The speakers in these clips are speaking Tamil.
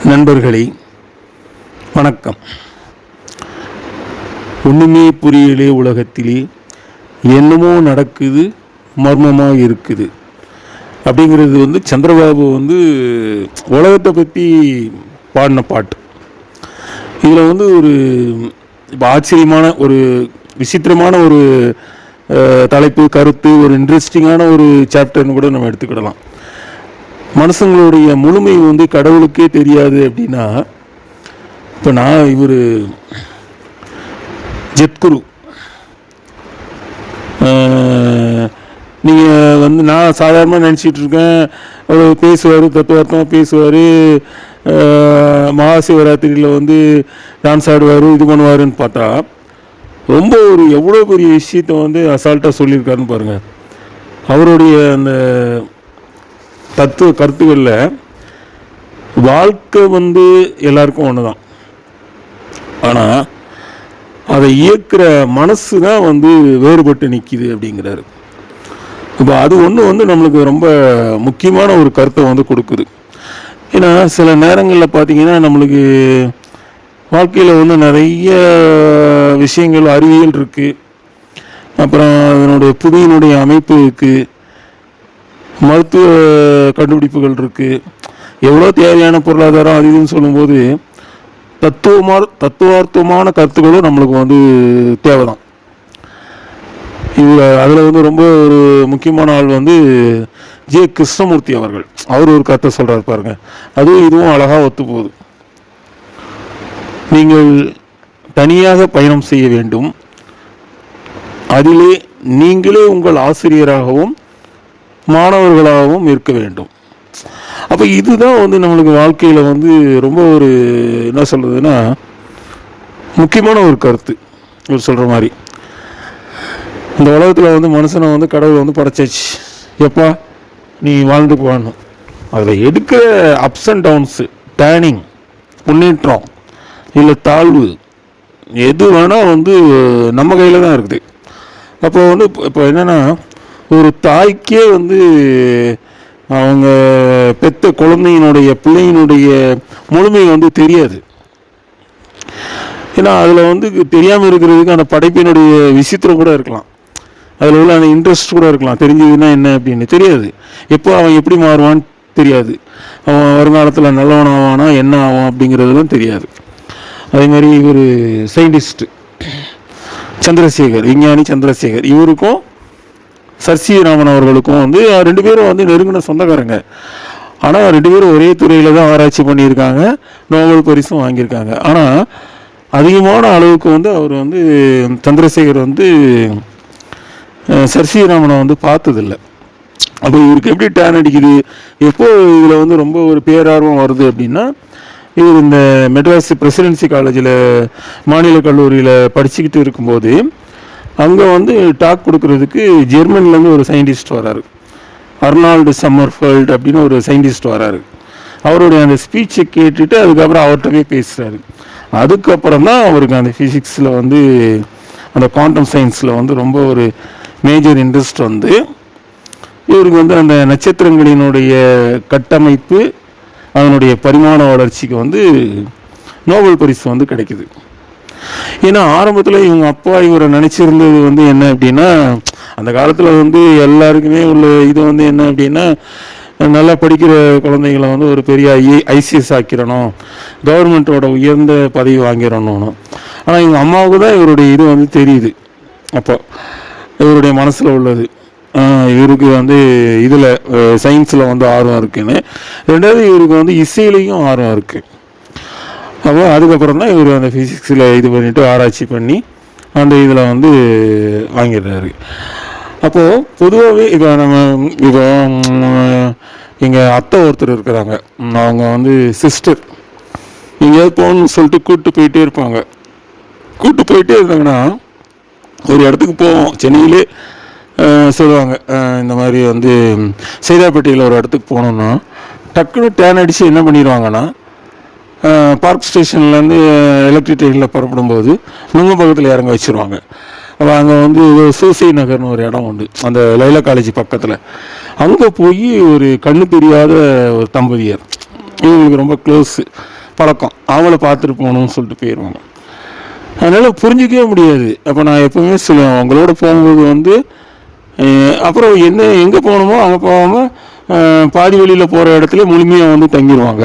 நண்பர்களே வணக்கம். ஒன்றுமே புரியலே உலகத்திலே என்னமோ நடக்குது மர்மமாக இருக்குது அப்படிங்கிறது சந்திரபாபு உலகத்தை பற்றி பாடின பாட்டு. இதில் ஒரு ஆச்சரியமான ஒரு விசித்திரமான ஒரு தலைப்பு, கருத்து, ஒரு இன்ட்ரெஸ்டிங்கான ஒரு சாப்டர்னு கூட நம்ம எடுத்துக்கிடலாம். மனுஷங்களுடைய முழுமை கடவுளுக்கே தெரியாது அப்படின்னா, இப்போ நான் இவர் ஜெத்குரு, நீங்கள் நான் சாதாரணமாக நினச்சிட்டு இருக்கேன், அவர் பேசுவார், தத்துவார்த்தமாக பேசுவார், மகாசிவராத்திரியில் டான்ஸ் ஆடுவார், இது பண்ணுவாருன்னு பார்த்தா ரொம்ப எவ்வளோ பெரிய விஷயத்தை அசால்ட்டாக சொல்லியிருக்காருன்னு பாருங்கள். அவருடைய அந்த தத்துவ கருத்துக்களில் வாழ்க்கை எல்லாருக்கும் ஒன்று தான், ஆனால் அதை இயக்கிற மனசு தான் வேறுபட்டு நிற்கிது அப்படிங்கிறாரு. இப்போ அது ஒன்று நம்மளுக்கு ரொம்ப முக்கியமான ஒரு கருத்தை கொடுக்குது. ஏன்னா சில நேரங்களில் பார்த்திங்கன்னா நம்மளுக்கு வாழ்க்கையில் நிறைய விஷயங்கள், அறிவியல் இருக்குது, அப்புறம் அதனுடைய புவியினுடைய அமைப்பு இருக்குது, மருத்துவ கண்டுபிடிப்புகள் இருக்குது, எவ்வளோ தேவையான பொருளாதாரம் அது இதுன்னு சொல்லும்போது தத்துவார்த்தமான கருத்துக்களும் நம்மளுக்கு தேவைதான். அதில் ரொம்ப ஒரு முக்கியமான ஆள் ஜே கிருஷ்ணமூர்த்தி அவர்கள். அவர் ஒரு கருத்தை சொல்கிறார் பாருங்க, அதுவும் இதுவும் அழகாக ஒத்து போகுது. நீங்கள் தனியாக பயணம் செய்ய வேண்டும், அதிலே நீங்களே உங்கள் ஆசிரியராகவும் மாணவர்களாகவும் இருக்க வேண்டும். அப்போ இதுதான் நம்மளுக்கு வாழ்க்கையில் ரொம்ப ஒரு என்ன சொல்கிறதுன்னா முக்கியமான ஒரு கருத்து. ஒரு சொல்கிற மாதிரி இந்த உலகத்தில் மனுஷனை கடவுள் படைச்சாச்சு, எப்பா நீ வாழ்ந்து போகணும். அதில் எடுக்கிற அப்ஸ் அண்ட் டவுன்ஸு, டேர்னிங், முன்னேற்றம் இல்லை தாழ்வு, எது வேணால் நம்ம கையில் தான் இருக்குது. அப்போ இப்போ என்னென்னா, ஒரு தாய்க்கே அவங்க பெத்த குழந்தையினுடைய பிள்ளையினுடைய முழுமை தெரியாது. ஏன்னா அதில் தெரியாமல் இருக்கிறதுக்கு அந்த படைப்பினுடைய விசித்திரம் கூட இருக்கலாம், அதில் உள்ள அந்த இன்ட்ரெஸ்ட் கூட இருக்கலாம். தெரிஞ்சதுன்னா என்ன அப்படின்னு தெரியாது, எப்போ அவன் எப்படி மாறுவான்னு தெரியாது, அவன் வருங்காலத்தில் நல்லவன் ஆவானா என்ன ஆவான் அப்படிங்கிறதுலாம் தெரியாது. அதே மாதிரி இவர் சயின்டிஸ்ட்டு சந்திரசேகர், விஞ்ஞானி சந்திரசேகர், இவருக்கும் சர்.சி. ராமன் அவர்களுக்கும் ரெண்டு பேரும் நெருங்கின சொந்தக்காரங்க. ஆனால் ரெண்டு பேரும் ஒரே துறையில் தான் ஆராய்ச்சி பண்ணியிருக்காங்க, நோபல் பரிசும் வாங்கியிருக்காங்க. ஆனால் அதிகமான அளவுக்கு அவர் சந்திரசேகர் சர்.சி. ராமனை பார்த்ததில்லை. அப்போ இவருக்கு எப்படி டேன் அடிக்குது, எப்போ இதில் ரொம்ப ஒரு பேரார்வம் வருது அப்படின்னா, இவர் இந்த மெட்ராஸ் பிரசிடென்சி காலேஜில் மாநில கல்லூரியில் படிச்சுக்கிட்டு இருக்கும்போது அங்கே டாக் கொடுக்கறதுக்கு ஜெர்மனிலேருந்து ஒரு சயின்டிஸ்ட் வராரு, அர்னால்டு சம்மர்ஃபெல்ட் அப்படின்னு ஒரு சயின்டிஸ்ட் வராரு. அவருடைய அந்த ஸ்பீச்சை கேட்டுட்டு அதுக்கப்புறம் அவர்கிட்ட போய் பேசுகிறாரு. அதுக்கப்புறம் தான் அவருக்கு அந்த ஃபிசிக்ஸில் அந்த குவாண்டம் சயின்ஸில் ரொம்ப ஒரு மேஜர் இன்ட்ரெஸ்ட் இவருக்கு அந்த நட்சத்திரங்களினுடைய கட்டமைப்பு, அதனுடைய பரிமாண வளர்ச்சிக்கு நோபல் பரிசு கிடைக்குது. ஏன்னா ஆரம்பத்தில் இவங்க அப்பா இவரை நினச்சிருந்தது என்ன அப்படின்னா, அந்த காலத்தில் எல்லாருக்குமே உள்ள இது என்ன அப்படின்னா, நல்லா படிக்கிற குழந்தைங்களை ஒரு பெரிய ஐசிஎஸ் ஆக்கிடணும், கவர்மெண்ட்டோட உயர்ந்த பதவி வாங்கிடணும். ஆனால் இவங்க அம்மாவுக்கு தான் இவருடைய இது தெரியுது. அப்போ இவருடைய மனசில் உள்ளது, இவருக்கு இதில் சயின்ஸில் ஆர்வம் இருக்குன்னு. ரெண்டாவது இவருக்கு இசையிலையும் ஆர்வம் இருக்குது. அப்போ அதுக்கப்புறம் தான் இவர் அந்த ஃபிசிக்ஸில் இது பண்ணிவிட்டு ஆராய்ச்சி பண்ணி அந்த இதில் வாங்கிடுறாரு. அப்போது பொதுவாகவே இப்போ எங்கள் அத்தை ஒருத்தர் இருக்கிறாங்க, அவங்க சிஸ்டர் எங்கேயாவது போகணுன்னு சொல்லிட்டு கூப்பிட்டு போயிட்டே இருப்பாங்க. கூப்பிட்டு போயிட்டே இருந்தாங்கன்னா ஒரு இடத்துக்கு போவோம், சென்னையிலே சொல்லுவாங்க, இந்த மாதிரி சைதாப்பேட்டையில் ஒரு இடத்துக்கு போனோன்னா டக்குன்னு டேன் அடித்து என்ன பண்ணிடுவாங்கன்னா, பார்க் ஸ்டேஷன்லேருந்து எலக்ட்ரிக் ட்ரெயினில் புறப்படும்போது நுங்க பக்கத்தில் இறங்க வச்சுருவாங்க. அப்போ அங்கே சூசை நகர்னு ஒரு இடம் உண்டு, அந்த லைலா காலேஜ் பக்கத்தில். அங்கே போய் ஒரு கண்ணு தெரியாத ஒரு தம்பதியர், இவங்களுக்கு ரொம்ப க்ளோஸு பழக்கம், அவங்கள பார்த்துட்டு போகணும்னு சொல்லிட்டு போயிடுவாங்க. அதனால் புரிஞ்சிக்கவே முடியாது. அப்போ நான் எப்போவுமே சொல்லுவேன், அவங்களோட போகும்போது வந்து அப்புறம் எங்கே போகணுமோ அங்கே போகாமல் பாதி வழியில் போகிற இடத்துல முழுமையாக வந்து தங்கிடுவாங்க.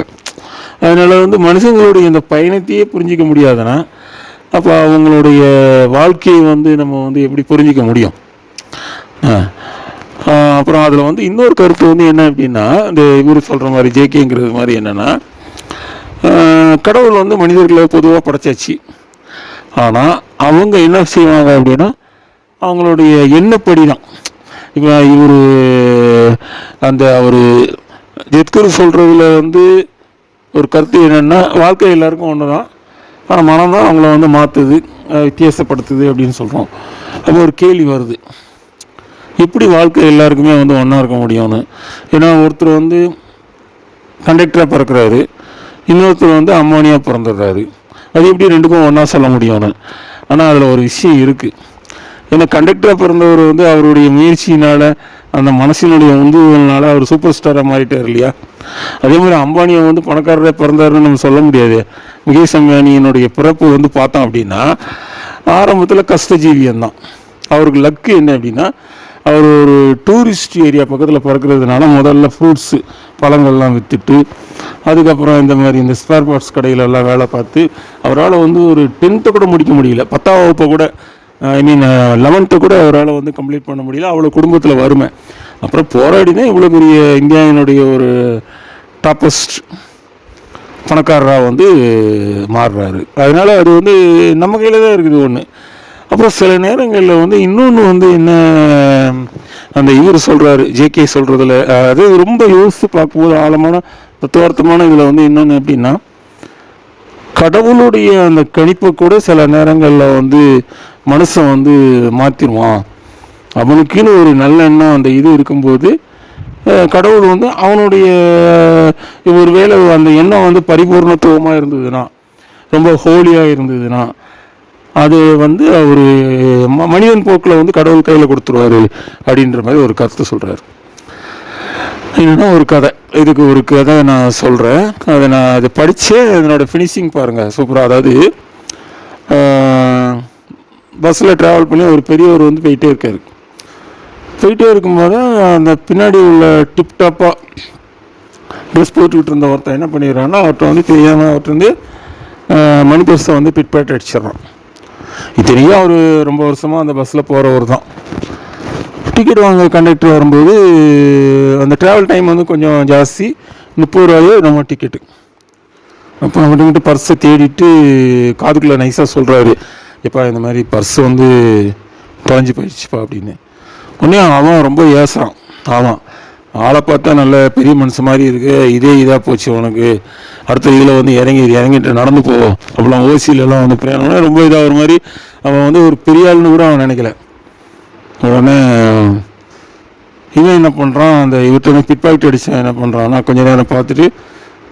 அதனால் வந்து மனுஷங்களுடைய இந்த பயணத்தையே புரிஞ்சிக்க முடியாதுன்னா அப்போ அவங்களுடைய வாழ்க்கையை வந்து நம்ம வந்து எப்படி புரிஞ்சிக்க முடியும்? அப்புறம் அதில் வந்து இன்னொரு கருத்து வந்து என்ன அப்படின்னா, இந்த இவர் சொல்கிற மாதிரி ஜேகேங்கிறது மாதிரி என்னென்னா, கடவுள் வந்து மனிதர்களை பொதுவாக படைச்சாச்சு. ஆனால் அவங்க என்ன செய்வாங்க அப்படின்னா அவங்களுடைய எண்ணப்படி தான். இப்போ இவர் அவர் ஜெத்குரு சொல்கிறதுல வந்து ஒரு கருத்து என்னென்னா, வாழ்க்கை எல்லாருக்கும் ஒன்று தான், ஆனால் மனம் தான் அவங்கள வந்து மாற்றுது, வித்தியாசப்படுத்துது அப்படின்னு சொல்கிறோம். அப்போ ஒரு கேள்வி வருது, எப்படி வாழ்க்கை எல்லாருக்குமே வந்து ஒன்றா இருக்க முடியும்னு. ஏன்னா ஒருத்தர் வந்து கண்டக்டராக பிறக்கிறாரு, இன்னொருத்தர் வந்து அம்மானியாக பிறந்துடுறாரு. அது எப்படி ரெண்டுக்கும் ஒன்றா சொல்ல முடியும்னு. ஆனால் அதில் ஒரு விஷயம் இருக்குது. ஏன்னா கண்டக்டராக பிறந்தவர் வந்து அவருடைய முயற்சியினால், அந்த மனசினுடைய உந்துதல்னால அவர் சூப்பர் ஸ்டாராக மாறிட்டார் இல்லையா? அதே மாதிரி அம்பானியை வந்து பணக்காரராக பிறந்தாருன்னு நம்ம சொல்ல முடியாது. முகேஷ் அம்பானியினுடைய பிறப்பு வந்து பார்த்தோம் அப்படின்னா ஆரம்பத்தில் கஷ்டஜீவியம் தான். அவருக்கு லக்கு என்ன அப்படின்னா, அவர் ஒரு டூரிஸ்ட் ஏரியா பக்கத்தில் பிறக்கிறதுனால முதல்ல ஃப்ரூட்ஸு பழங்கள்லாம் விற்றுட்டு, அதுக்கப்புறம் இந்த மாதிரி இந்த ஸ்பேர் பார்ட்ஸ் கடையிலெல்லாம் வேலை பார்த்து அவரால் வந்து ஒரு 10th கூட முடிக்க முடியல, 10ஆம் வகுப்பை கூட, ஐ மீன் 11th கூட அவரால் வந்து கம்ப்ளீட் பண்ண முடியல. அவ்வளோ குடும்பத்தில் வறுமை. அப்புறம் போராடி தான் இவ்வளோ பெரிய இந்தியாவினுடைய ஒரு டாப்பஸ்ட் பணக்காரராக வந்து மாறுறாரு. அதனால் அது வந்து நம்ம கையில் தான் இருக்குது ஒன்று. அப்புறம் சில நேரங்களில் வந்து இன்னொன்று வந்து என்ன, அந்த இவர் சொல்கிறாரு ஜேகே சொல்கிறதுல, அது ரொம்ப யோசித்து பார்க்கும்போது ஆழமான தத்துவார்த்தமான இதில் வந்து இன்னொன்று எப்படின்னா, கடவுளுடைய அந்த கணிப்பை கூட சில நேரங்களில் வந்து மனுஷன் வந்து மாற்றிடுவான். அவனுக்குன்னு ஒரு நல்ல எண்ணம் அந்த இது இருக்கும்போது கடவுள் வந்து அவனுடைய ஒரு வேளை அந்த எண்ணம் வந்து பரிபூர்ணத்துவமாக இருந்ததுன்னா, ரொம்ப ஹோலியாக இருந்ததுன்னா, அது வந்து அவர் மனிதன் போக்கில் வந்து கடவுள் கையில் கொடுத்துருவாரு அப்படின்ற மாதிரி ஒரு கருத்து சொல்கிறார். இல்லைன்னா ஒரு கதை, இதுக்கு ஒரு கதை நான் சொல்கிறேன். அதை படித்தேன். அதனோட ஃபினிஷிங் பாருங்கள், சூப்பராக. அதாவது பஸ்ஸில் ட்ராவல் பண்ணி ஒரு பெரியவர் வந்து போயிட்டே இருக்கும்போது அந்த பின்னாடி உள்ள டிப்டாப்பாக ட்ரெஸ் போட்டுக்கிட்டு இருந்த ஒருத்தன் என்ன பண்ணிடுறான்னா, அவர்கிட்ட வந்து தெரியாமல் அவர்கிட்ட வந்து மணி பர்ஸை வந்து பிட்பாக்கெட் அடிச்சிடறான். இத்தனையும் அவர் ரொம்ப வருஷமாக அந்த பஸ்ஸில் போகிறவர் தான். டிக்கெட் வாங்க கண்டக்டர் வரும்போது அந்த ட்ராவல் டைம் வந்து கொஞ்சம் ஜாஸ்தி, 30 ரூபாயோ நம்ம டிக்கெட்டு. அப்போ அவன்கிட்ட பர்ஸை தேடிட்டு காதுக்குள்ளே நைஸாக சொல்கிறாரு, எப்பா இந்த மாதிரி பர்ஸ் வந்து தொலைஞ்சி போயிடுச்சுப்பா அப்படின்னு. உடனே அவன் ரொம்ப ஏசுறான். ஆமாம், ஆளை பார்த்தா நல்ல பெரிய மனுஷன் மாதிரி இருக்கு, இதாக போச்சு உனக்கு, அடுத்த இதில் வந்து இறங்கிட்டு நடந்து போ, அப்படிலாம் ஓசியிலலாம் வந்து பிரயாணம் ரொம்ப இதாக ஒரு மாதிரி. அவன் வந்து ஒரு பெரிய ஆள்னு கூட அவன் நினைக்கல. உடனே இவன் என்ன பண்ணுறான், அந்த இவர்கிட்ட பிட்பாக்கெட் அடித்தான் என்ன பண்ணுறான்னா, கொஞ்சம் நேரம் பார்த்துட்டு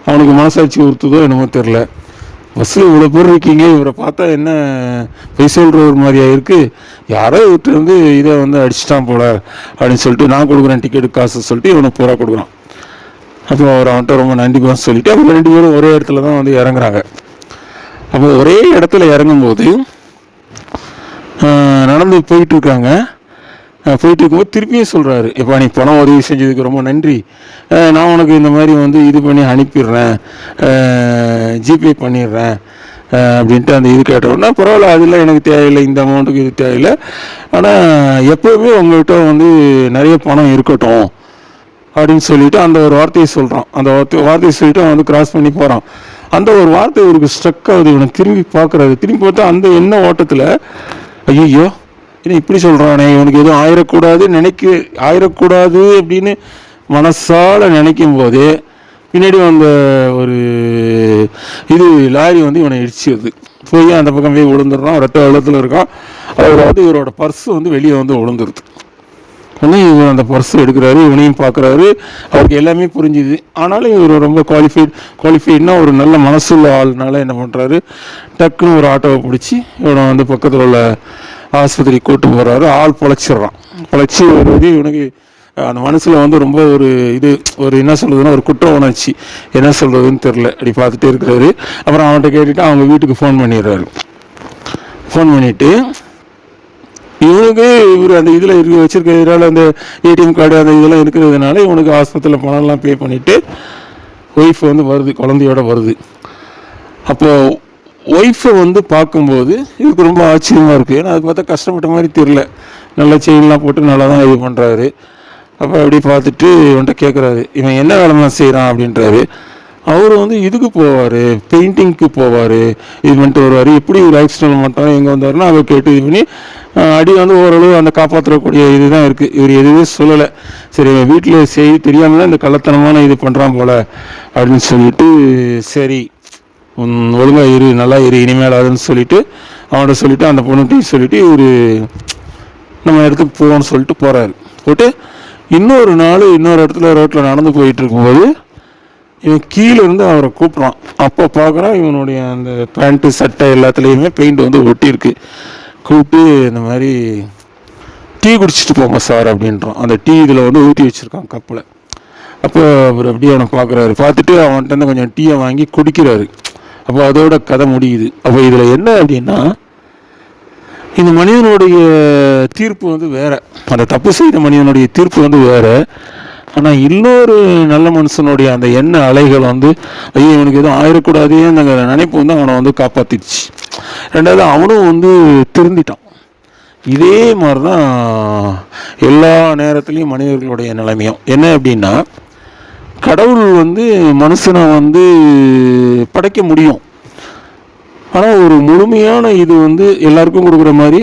அவனுக்கு மனசாட்சி உறுத்துதோ என்னமோ தெரில, பஸ்ஸில் இவ்வளோ பேர் இருக்கீங்க, இவரை பார்த்தா என்ன பொய் சொல்கிற ஒரு மாதிரியா இருக்குது, யாரோ இவர்கிட்ட வந்து இதை வந்து அடிச்சிட்டான் போல அப்படின்னு சொல்லிட்டு, நான் கொடுக்குறேன் டிக்கெட்டு காசு சொல்லிட்டு இவனுக்கு பூரா கொடுக்குறான். அப்போ அவர் அவன்கிட்ட ரொம்ப நன்றி பாஸ் சொல்லிவிட்டு அவங்க 2 பேரும் ஒரே இடத்துல தான் வந்து இறங்குறாங்க. அப்போ ஒரே இடத்துல இறங்கும்போது நடந்து போயிட்டு இருக்கும்போது திருப்பியும் சொல்கிறாரு, எப்போ நீ பணம் உதவி செஞ்சதுக்கு ரொம்ப நன்றி, நான் உனக்கு இந்த மாதிரி வந்து இது பண்ணி அனுப்பிடுறேன், ஜிபே பண்ணிடுறேன் அப்படின்ட்டு அந்த இது கேட்டோன்னா, பரவாயில்ல அதெல்லாம் எனக்கு தேவையில்லை, இந்த அமௌண்ட்டுக்கு இது தேவையில்லை, ஆனால் எப்போவுமே உங்கள்கிட்ட வந்து நிறைய பணம் இருக்கட்டும் அப்படின்னு சொல்லிவிட்டு அந்த ஒரு வார்த்தையை சொல்கிறான். அந்த வார்த்தையை சொல்லிவிட்டு அவன் வந்து கிராஸ் பண்ணி போகிறான். அந்த ஒரு வார்த்தை இவருக்கு ஸ்ட்ரக் ஆகுது. இவனை திரும்பி பார்க்குறாரு. திரும்பி பார்த்தா அந்த எண்ண ஓட்டத்தில், ஐயோ ஏன்னா இப்படி சொல்கிறானே, இவனுக்கு எதுவும் ஆயிடக்கூடாது அப்படின்னு மனசால் நினைக்கும் போதே பின்னாடி வந்த ஒரு இது லாரி வந்து இவனை இடிச்சிடுது. போய் அந்த பக்கம் போய் விழுந்துடுறான். ரத்த வெள்ளத்தில் இருக்கான். அவர் வந்து இவரோட பர்ஸு வந்து வெளியே வந்து விழுந்துருது. உடனே இவர் அந்த பர்ஸு எடுக்கிறாரு, இவனையும் பார்க்குறாரு. அவருக்கு எல்லாமே புரிஞ்சுது. ஆனாலும் இவர் ரொம்ப குவாலிஃபைட்னா ஒரு நல்ல மனசுள்ள ஆள்னால என்ன பண்ணுறாரு, டக்குன்னு ஒரு ஆட்டோவை பிடிச்சி இவனை வந்து பக்கத்தில் உள்ள ஆஸ்பத்திரி கூட்டு போகிறாரு. ஆள் பொழைச்சி வருது. இவனுக்கு அந்த மனசில் வந்து ரொம்ப ஒரு இது ஒரு என்ன சொல்கிறதுன்னா ஒரு குற்ற உணர்ச்சி, என்ன சொல்கிறதுன்னு தெரில. அப்படி பார்த்துட்டே இருக்கிறாரு. அப்புறம் அவன்கிட்ட கேட்டுட்டு அவங்க வீட்டுக்கு ஃபோன் பண்ணிடுறாரு. ஃபோன் பண்ணிவிட்டு இவனுக்கு இவர் அந்த இதில் வச்சுருக்கிறதுனால அந்த ஏடிஎம் கார்டு அந்த இதெல்லாம் இருக்கிறதுனால இவனுக்கு ஆஸ்பத்திரியில் பணம்லாம் பே பண்ணிவிட்டு ஒய்ஃப் வந்து வருது, குழந்தையோட வருது. அப்போது ஒய்ஃபை வந்து பார்க்கும்போது இவருக்கு ரொம்ப ஆச்சரியமாக இருக்குது. ஏன்னா அதுக்கு பார்த்தா கஷ்டப்பட்ட மாதிரி தெரில, நல்ல செயின்லாம் போட்டு நல்லா தான் இது பண்ணுறாரு. அப்போ அப்படி பார்த்துட்டு இவன்கிட்ட கேட்குறாரு, இவன் என்ன வேலைலாம் செய்கிறான் அப்படின்றாரு. அவர் வந்து இதுக்கு போவார், பெயிண்டிங்க்கு போவார், இது பண்ணிட்டு வருவார். எப்படி ஒரு ஆக்சிடென்ட் மட்டும் எங்கே வந்தாருன்னா அதை கேட்டு இது பண்ணி அடி வந்து ஓரளவு அந்த காப்பாற்றக்கூடிய இது தான் இருக்குது. இவர் எதுவுமே சொல்லலை. சரி வீட்டில் செய்தி தெரியாமல் தான் இந்த கள்ளத்தனமான இது பண்ணுறான் போல் அப்படின்னு சொல்லிட்டு, சரி ஒழுங்காக இரு, நல்லா இரு இனிமேல் அதுன்னு சொல்லிவிட்டு அவன்கிட்ட சொல்லிவிட்டு அந்த பொண்ணுகிட்டையும் சொல்லிவிட்டு இவர் நம்ம இடத்துக்கு போவோன்னு சொல்லிட்டு போகிறாரு. போட்டு இன்னொரு நாள் இன்னொரு இடத்துல ரோட்டில் நடந்து போயிட்டு இருக்கும்போது இவன் கீழே இருந்து அவரை கூப்பிட்றான். அப்போ பார்க்குறான் இவனுடைய அந்த பேண்ட்டு சட்டை எல்லாத்துலேயுமே பெயிண்ட் வந்து ஒட்டியிருக்கு. கூப்பிட்டு இந்த மாதிரி டீ குடிச்சிட்டு போங்க சார் அப்படின்றான். அந்த டீ இதில் வந்து ஊற்றி வச்சுருக்கான் கப்பில். அப்போ அவர் அப்படியே அவனை பார்க்குறாரு. பார்த்துட்டு அவன்கிட்ட கொஞ்சம் டீயை வாங்கி குடிக்கிறாரு. அப்போ அதோட கதை முடியுது. அப்போ இதில் என்ன அப்படின்னா, இந்த மனிதனுடைய தீர்ப்பு வந்து வேறு, அந்த தப்பு செய்த மனிதனுடைய தீர்ப்பு வந்து வேறு. ஆனால் இன்னொரு நல்ல மனுஷனுடைய அந்த எண்ண அலைகள் வந்து ஐயோ இவனுக்கு எதுவும் ஆயிடக்கூடாதுங்கிற நினைப்பு வந்து அவனை வந்து காப்பாற்றிடுச்சு. ரெண்டாவது அவனும் வந்து திருந்திட்டான். இதே மாதிரி தான் எல்லா நேரத்துலையும் மனிதர்களுடைய நிலைமையும். என்ன அப்படின்னா, கடவுள் வந்து மனுஷனை வந்து படைக்க முடியும், ஆனால் ஒரு முழுமையான இது வந்து எல்லாருக்கும் கொடுக்குற மாதிரி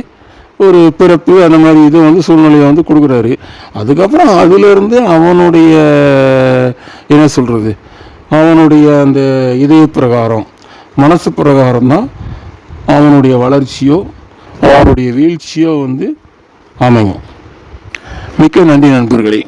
ஒரு பிறப்பு அந்த மாதிரி இது வந்து சூழ்நிலையை வந்து கொடுக்குறாரு. அதுக்கப்புறம் அதிலிருந்து அவனுடைய என்ன சொல்கிறது, அவனுடைய அந்த இதய பிரகாரம் மனசு பிரகாரம் தான் அவனுடைய வளர்ச்சியோ அவனுடைய வீழ்ச்சியோ வந்து அமையும். மிக்க நன்றி நண்பர்களே.